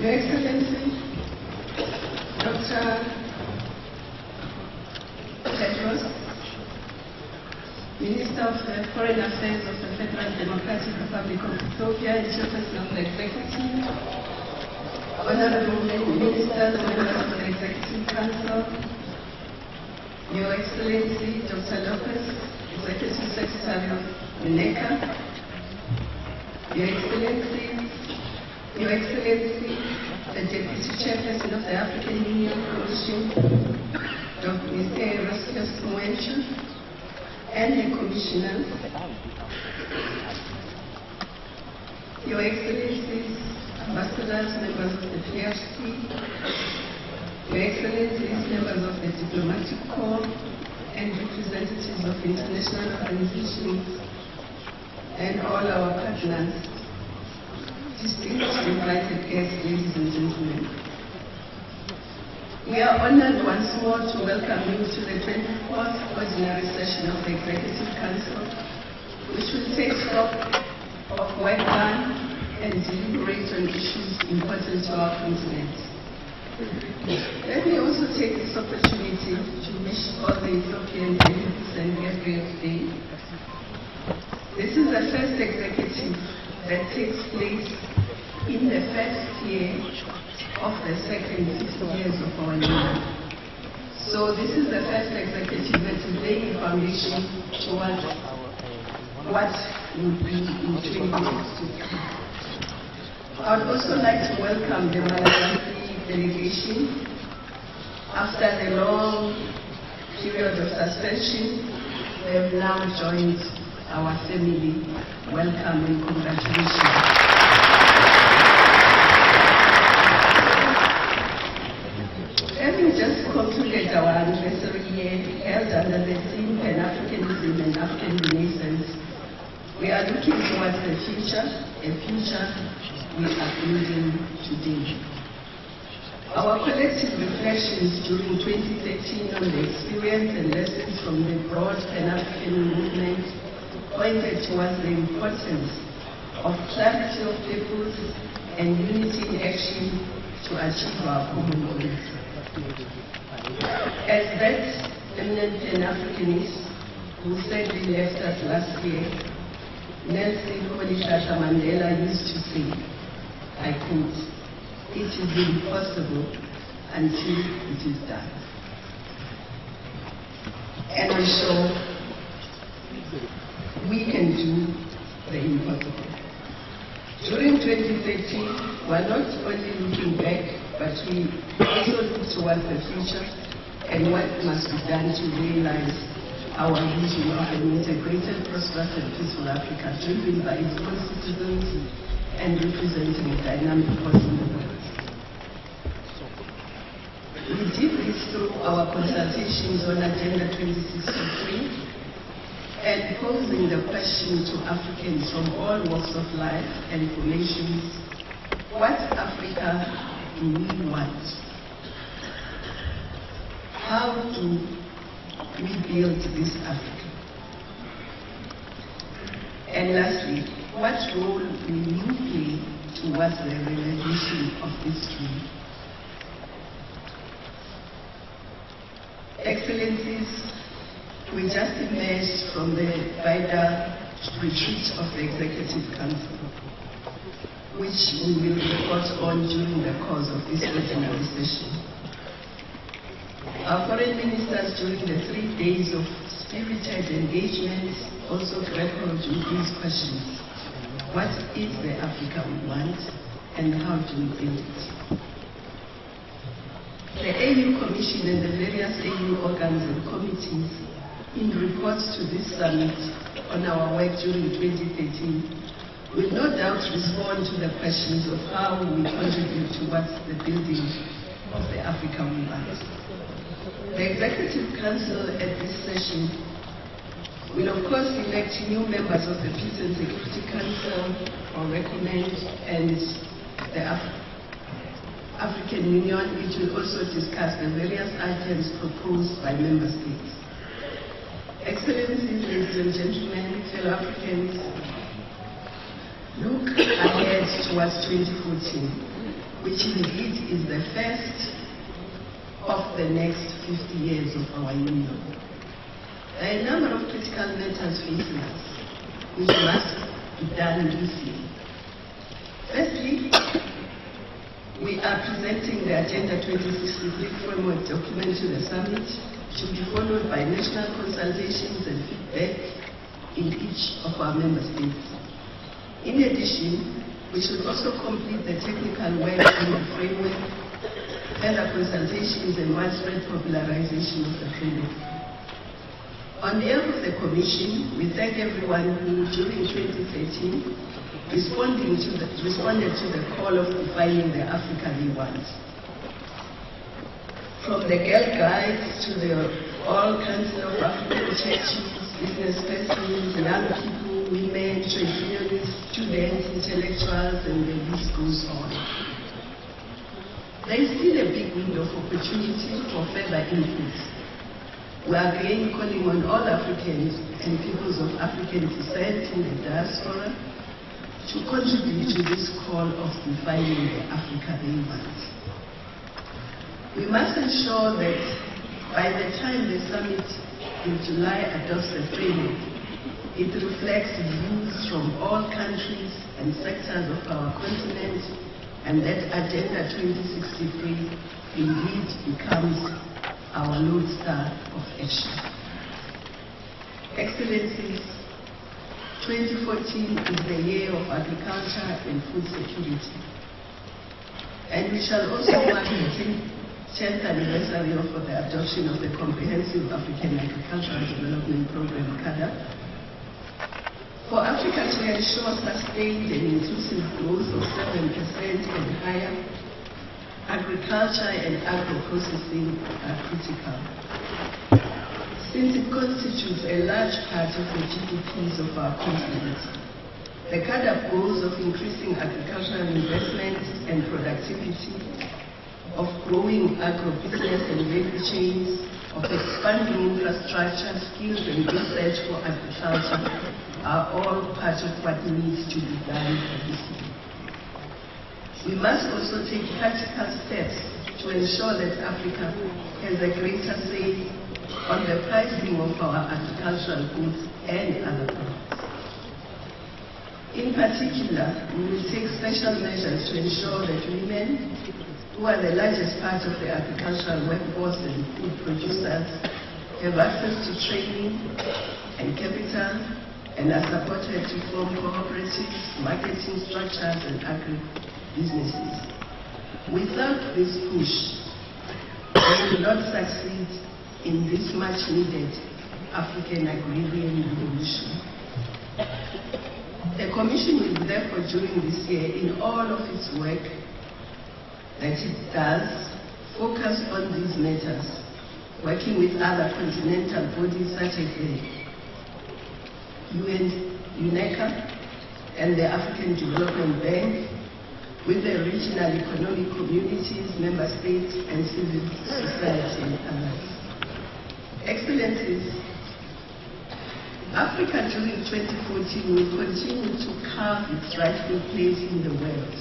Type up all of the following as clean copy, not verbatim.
Your Excellency, Dr. Tedros, Minister of Foreign Affairs of the Federal Democratic Republic of Ethiopia, and Chairperson of the Executive, Honorable Ministers, members of the Executive Council, Your Excellency, Dr. Lopez, Executive Secretary of UNECA, Your Excellency, the Deputy Chairperson of the African Union Commission, Dr. Mr. Erasmus Mwencha, and the Commissioners, Your Excellencies, Ambassadors, members of the PRC, Your Excellencies, members of the Diplomatic Corps, and representatives of international organizations, and all our partners, distinguished invited guests, ladies and gentlemen. We are honored once more to welcome you to the 24th Ordinary Session of the Executive Council, which will take stock of work done and deliberate on issues important to our continent. Let me also take this opportunity to wish all the Ethiopian delegates and Gabriel's Day. This is the first executive that takes place in the first year of the second 50 years of our union. So this is the first executive that is laying a foundation towards what will be in 2060. I would also like to welcome the Malagasy delegation. After the long period of suspension, they have now joined our family. Welcome and congratulations. Having just concluded our anniversary year held under the theme Pan-Africanism and African Renaissance, we are looking towards the future, a future we are building today. Our collective reflections during 2013 on the experience and lessons from the broad Pan-African movement pointed towards the importance of clarity of purpose and unity in action to achieve our common goals. As that eminent Pan-Africanist who sadly left us last year, Nelson Mandela used to say, I quote, "It is impossible until it is done." And I'm sure we can do the impossible. During 2013, we're not only looking back, but we also look towards the future and what must be done to realize our vision of an integrated, prosperous and peaceful Africa, driven by its own citizens and representing a dynamic force in the world. We did this through our consultations on Agenda 2063 and posing the question to Africans from all walks of life and formations, what Africa do we want? How do we build this Africa? And lastly, what role will you play towards the realization of this dream? Excellencies, we just emerged from the wider retreat of the Executive Council, which we will report on during the course of this ordinary session. Our foreign ministers during the 3 days of spirited engagement also grappled with these questions. What is the Africa we want and how do we build it? The AU Commission and the various AU organs and committees in reports to this summit on our work during 2013 will no doubt respond to the questions of how we contribute towards the building of the Africa we want. The Executive Council at this session will of course elect new members of the Peace and Security Council or recommend, and the African Union, it will also discuss the various items proposed by member states. Excellencies, ladies and gentlemen, fellow Africans, look ahead towards 2014. which indeed is the first of the next 50 years of our union. There are a number of critical matters facing us, which must be done this year. Firstly, we are presenting the Agenda 2063 framework document to the summit, to be followed by national consultations and feedback in each of our member states. In addition, we should also complete the technical work on the framework, further consultations and widespread popularization of the framework. On behalf of the Commission, we thank everyone who, during 2013, responded to the call of defining the Africa we want. From the Girl Guides to the All Council of African Churches, business persons, young people, women, trade unionists, students, intellectuals, and the list goes on. There is still a big window of opportunity for further input. We are again calling on all Africans and peoples of African descent in the diaspora to contribute to this call of defining the Africa they want. We must ensure that by the time the summit in July adopts the framework, it reflects views from all countries and sectors of our continent, and that Agenda 2063 indeed becomes our lodestar of action. Excellencies, 2014 is the year of agriculture and food security. And we shall also mark the 10th anniversary of the adoption of the Comprehensive African Agricultural Development Program, CAADP. For Africa to ensure sustained and inclusive growth of 7% and higher, agriculture and agro-processing are critical. Since it constitutes a large part of the GDPs of our continent, the CAADP goals of increasing agricultural investment and productivity, of growing agro-business and value chains, of expanding infrastructure, skills and research for agriculture are all part of what needs to be done for this year. We must also take practical steps to ensure that Africa has a greater say on the pricing of our agricultural goods and other products. In particular, we will take special measures to ensure that women, who are the largest part of the agricultural workforce and food producers, have access to training and capital and are supported to form cooperatives, marketing structures, and agri-businesses. Without this push, we will not succeed in this much-needed African agrarian revolution. The Commission will therefore, during this year, in all of its work that it does, focus on these matters, working with other continental bodies such as the UN, UNECA, and the African Development Bank, with the regional economic communities, member states, and civil society and others. Excellencies, Africa during 2014 will continue to carve its rightful place in the world.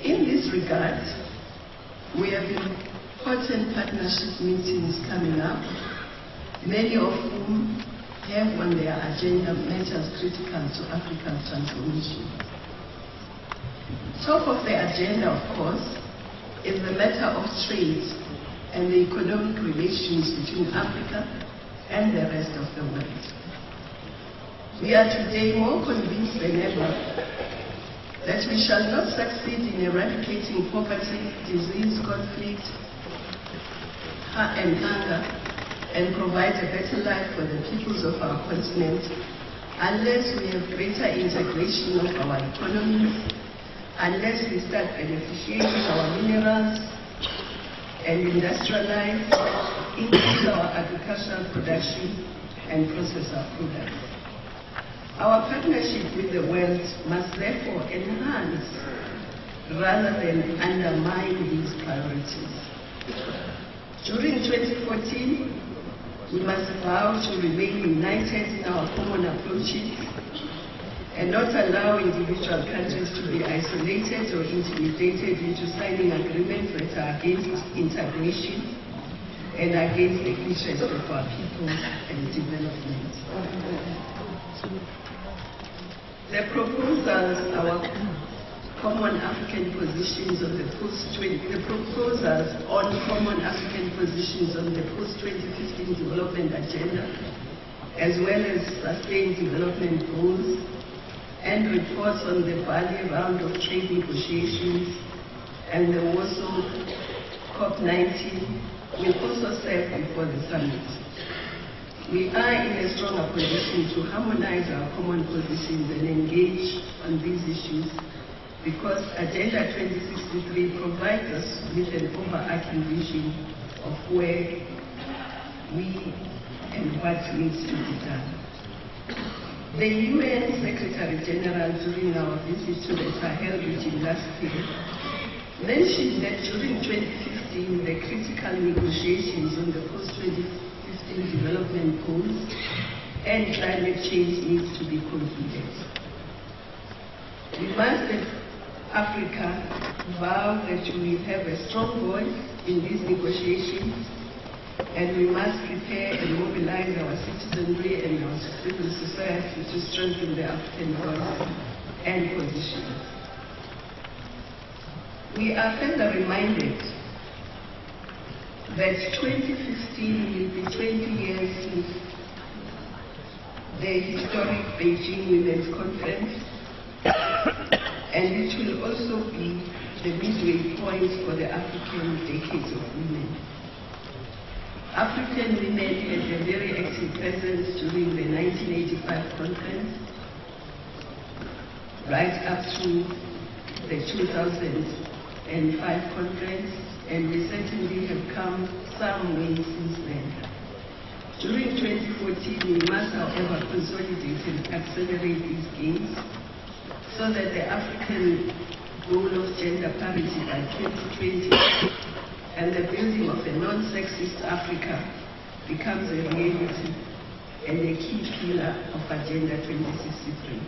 In this regard, we have important partnership meetings coming up, many of whom have on their agenda matters critical to Africa's transformation. Top of the agenda, of course, is the matter of trade and the economic relations between Africa and the rest of the world. We are today more convinced than ever that we shall not succeed in eradicating poverty, disease, conflict, and hunger, and provide a better life for the peoples of our continent unless we have greater integration of our economies, unless we start beneficiating our minerals and industrialize, increase our agricultural production, and process our products. Our partnership with the world must therefore enhance rather than undermine these priorities. During 2014, we must vow to remain united in our common approaches and not allow individual countries to be isolated or intimidated into signing agreements that are against integration and against the interests of our people and development. The proposals, our common African positions on the post-2015 development agenda, as well as sustained development goals, and reports on the Bali round of trade negotiations and the Warsaw COP19 will also serve before the summit. We are in a stronger position to harmonize our common positions and engage on these issues because Agenda 2063 provides us with an overarching vision of where we and what needs to be done. The UN Secretary General, during our visit to the Sahel region last year, mentioned that during 2015, the critical negotiations on the post-2015 development goals and climate change needs to be concluded. We must, as Africa, vow that we will have a strong voice in these negotiations, and we must prepare and mobilize our citizenry and our civil society to strengthen the African voice and position. We are further reminded that 2015 will be 20 years since the historic Beijing Women's Conference, and it will also be the midway point for the African Decades of Women. African women had a very active presence during the 1985 conference, right up to the 2005 conference, and we certainly have come some way since then. During 2014, we must, however, consolidate and accelerate these gains so that the African goal of gender parity by 2020 and the building of a non-sexist Africa becomes a reality and a key pillar of Agenda 2063.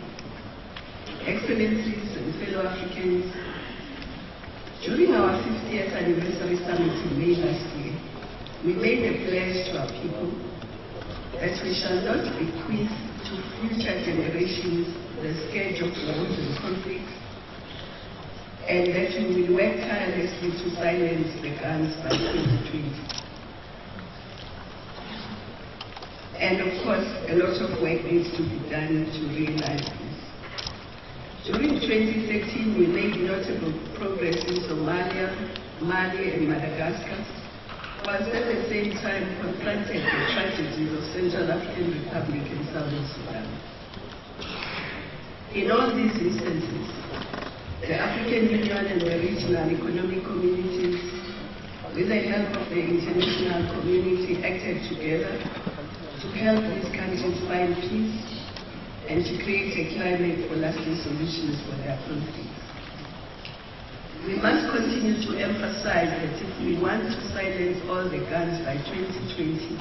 Excellencies and fellow Africans, during our 50th anniversary summit in May last year, we made a pledge to our people that we shall not bequeath to future generations the scourge of wars and conflicts, and that we will work tirelessly to silence the guns by 2020. And of course, a lot of work needs to be done to realize this. During 2013, we made notable progress in Somalia, Mali, and Madagascar, whilst at the same time confronted the tragedies of Central African Republic and Southern Sudan. In all these instances, the African Union and the regional economic communities, with the help of the international community, acted together to help these countries find peace and to create a climate for lasting solutions for their conflicts. We must continue to emphasize that if we want to silence all the guns by 2020,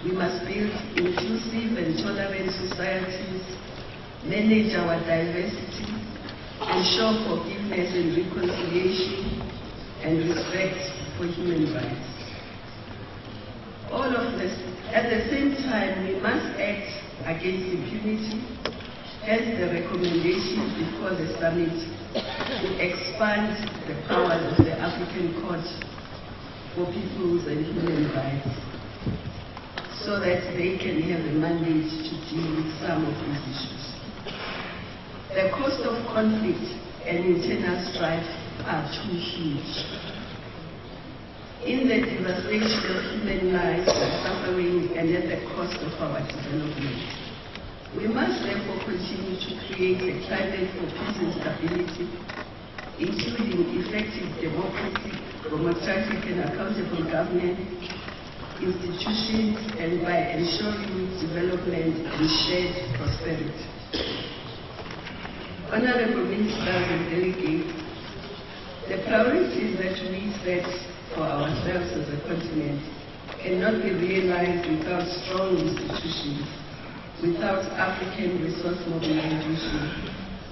we must build inclusive and tolerant societies, manage our diversity, ensure forgiveness and reconciliation, and respect for human rights. All of this, at the same time, we must act against impunity, hence the recommendation before the summit to expand the powers of the African Court for Peoples and Human Rights so that they can have a mandate to deal with some of these issues. The cost of conflict and internal strife are too huge. In the devastation of human lives and suffering and at the cost of our development. We must therefore continue to create a climate for peace and stability, including effective democratic and accountable government, institutions, and by ensuring development and shared prosperity. Honorable Ministers and Delegates, the priorities that we set for ourselves as a continent cannot be realized without strong institutions without African resource mobilization,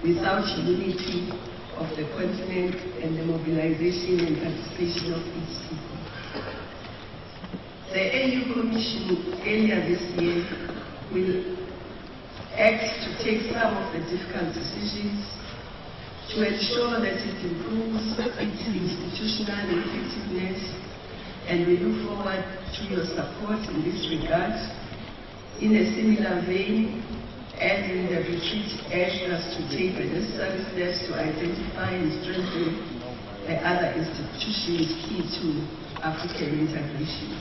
without unity of the continent and the mobilization and participation of its people. The AU Commission earlier this year will act to take some of the difficult decisions to ensure that it improves its institutional effectiveness, and we look forward to your support in this regard. In a similar vein, as in the retreat urged us to take the necessary steps to identify and strengthen the other institutions key to African integration.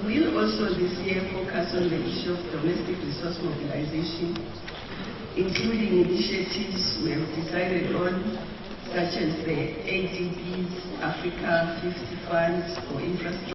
We will also this year focus on the issue of domestic resource mobilization, including initiatives we have decided on, such as the ADB's Africa 50 Fund for Infrastructure.